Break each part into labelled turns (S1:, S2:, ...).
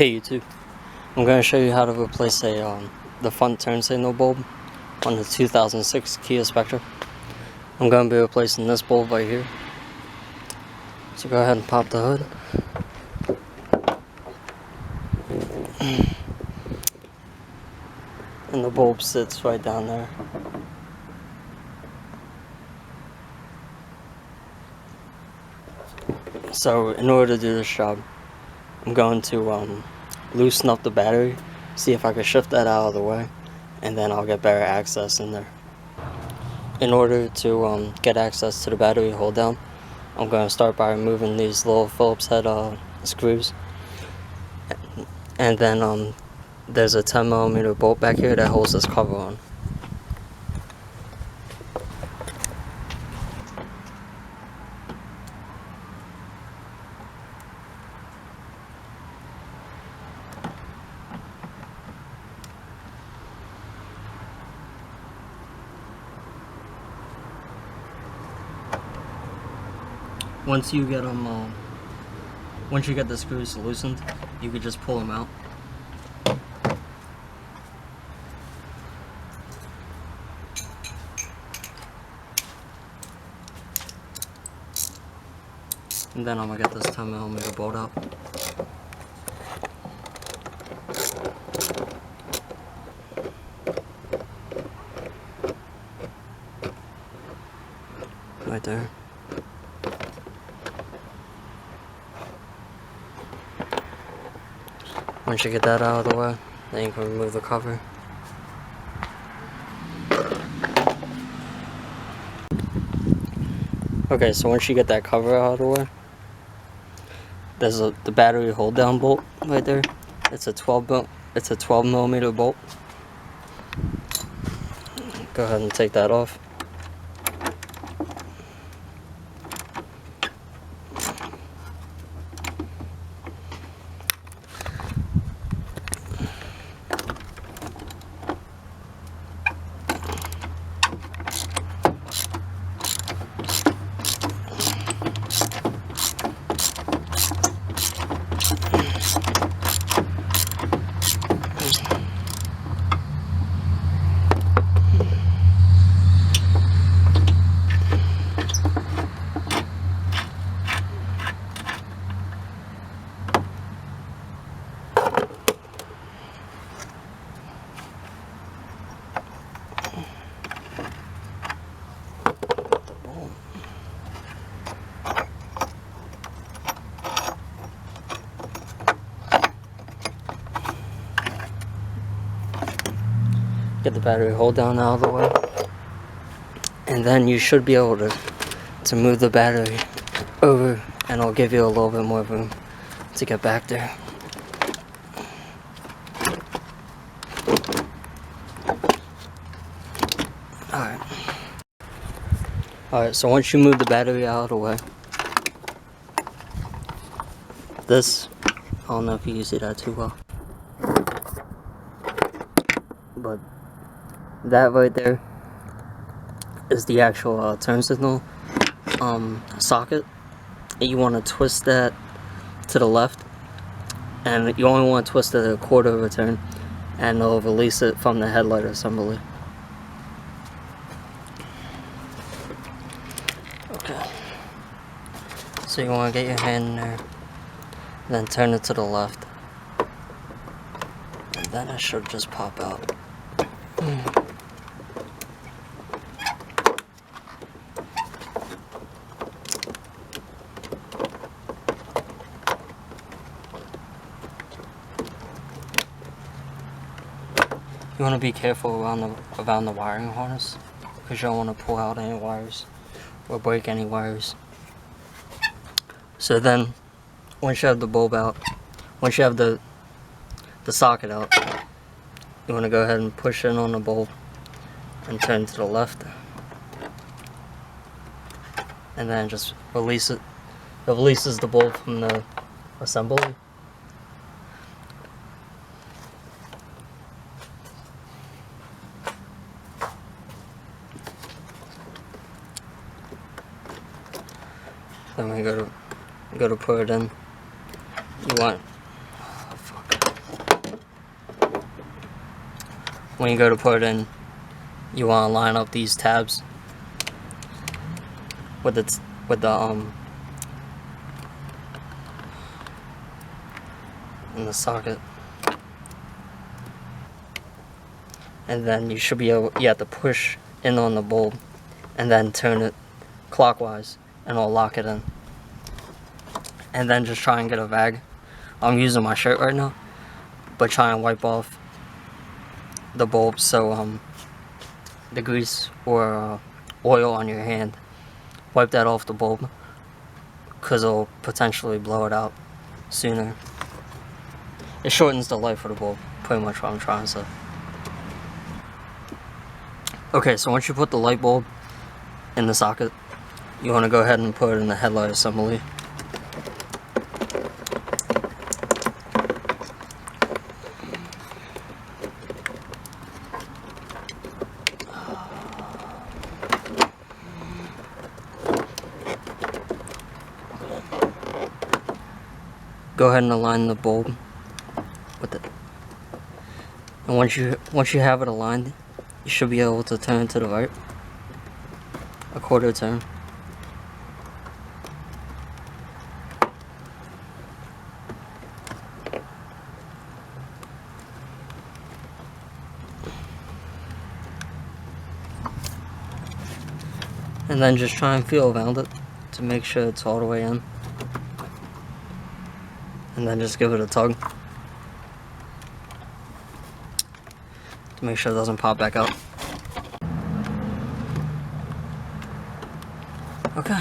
S1: Hey YouTube, I'm going to show you how to replace the front turn signal bulb on the 2006 Kia Spectra. I'm going to be replacing this bulb right here. So go ahead and pop the hood. And the bulb sits right down there. So in order to do this job, I'm going to loosen up the battery, see if I can shift that out of the way, and then I'll get better access in there. In order to get access to the battery hold down, I'm going to start by removing these little Phillips head screws, and then there's a 10mm bolt back here that holds this cover on. Once you get the screws loosened, you could just pull them out. And then I'm gonna get this 10mm bolt out. Right there. Once you get that out of the way, then you can remove the cover. Okay, so once you get that cover out of the way, there's the battery hold down bolt right there. It's a 12mm bolt. Go ahead and take that off. Get the battery hold down out of the way, and then you should be able to move the battery over, and it'll give you a little bit more room to get back there. Alright, so once you move the battery out of the way, this, I don't know if you can see that too well, but that right there is the actual turn signal socket. You want to twist that to the left, and you only want to twist it a quarter of a turn, and it'll release it from the headlight assembly. Okay, so you want to get your hand in there, then turn it to the left, and then it should just pop out. You want to be careful around the wiring harness, because you don't want to pull out any wires or break any wires. So then, once you have the bulb out, once you have the socket out, you want to go ahead and push in on the bulb and turn to the left, and then just release it. It releases the bulb from the assembly. Then we go to put it in. You want, oh fuck. when you go to put it in, you want to line up these tabs with the in the socket, and then you should be able, you have to push in on the bulb and then turn it clockwise and it'll lock it in, and then just try and get a rag. I'm using my shirt right now, but try and wipe off the bulb so the grease or oil on your hand, wipe that off the bulb, because it'll potentially blow it out sooner. It shortens the life of the bulb, pretty much what I'm trying to say. Okay, so once you put the light bulb in the socket, you want to go ahead and put it in the headlight assembly. Go ahead and align the bulb with it. And once you have it aligned, you should be able to turn to the right a quarter turn. And then just try and feel around it to make sure it's all the way in. And then just give it a tug to make sure it doesn't pop back out. Okay.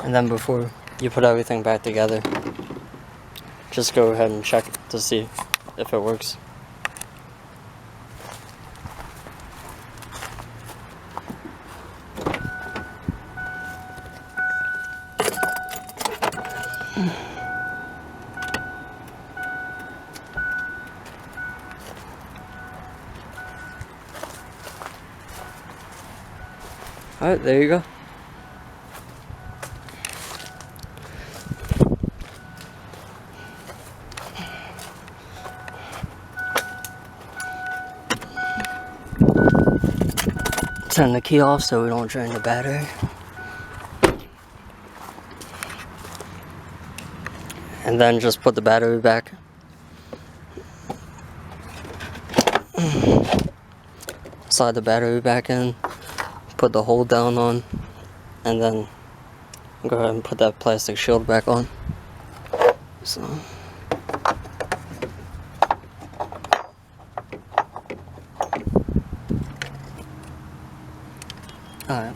S1: And then before you put everything back together, just go ahead and check to see if it works. Alright, there you go. Turn the key off so we don't drain the battery. And then just put the battery back. Slide the battery back in. Put the hold down on, and then go ahead and put that plastic shield back on. So, alright.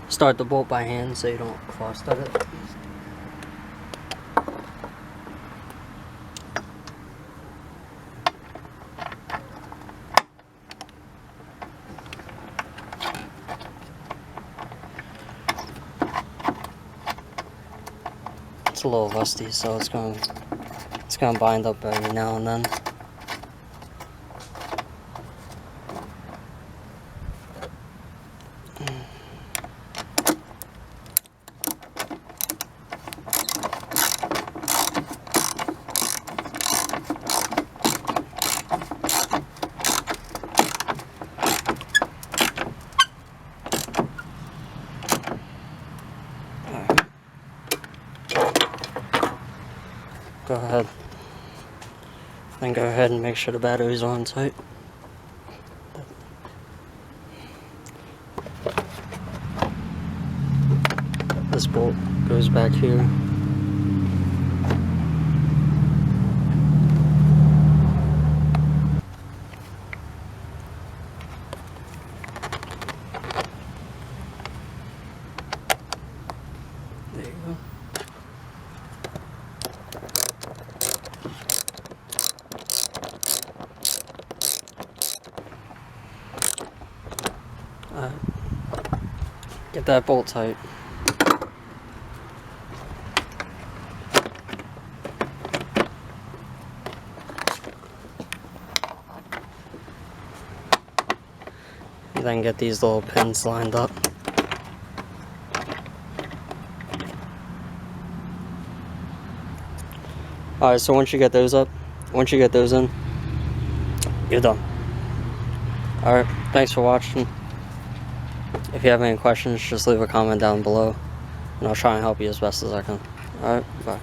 S1: Start the bolt by hand so you don't cross start it. It's a little rusty, so it's gonna bind up every now and then. Go ahead. Then go ahead and make sure the battery's on tight. This bolt goes back here. There you go. Get that bolt tight. And then get these little pins lined up. Alright, so once you get those in, you're done. Alright, thanks for watching. If you have any questions, just leave a comment down below, and I'll try and help you as best as I can. Alright, bye.